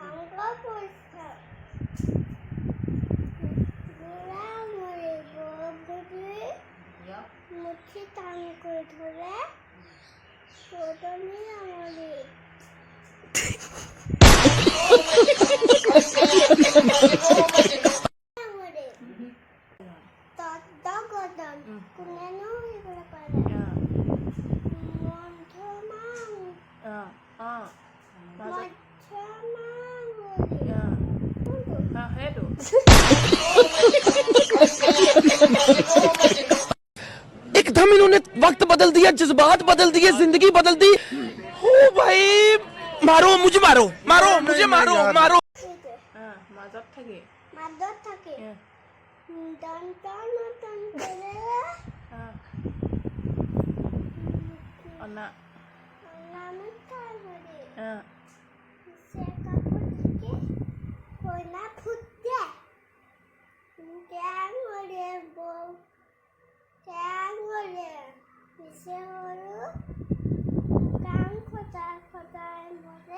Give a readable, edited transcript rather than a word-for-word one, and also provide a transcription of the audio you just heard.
আঙ্গ পরিষ্কার গোড়া মরে বড় মুঠি টান করে ধরে প্রথমে আমাদের তদ্দগদন কুনেনো এগুলো করে মধ্যমাং সেইটো एकदम इन्होंने वक्त बदल दिया, जज्बात बदल दिए, जिंदगी बदल दी। ओ भाई मारो मुझे, मारो मारो मुझे, मारो मारो। মাজত থাকে মাদত থাকে টান টান টান করে অনা নামে তার মরে হ্যাঁ সে কাপড় থেকে কইনা ফুটে ক্যাং মরে বউ ক্যাং মরে সে হলো কাং খোঁচা খোঁচায় মরে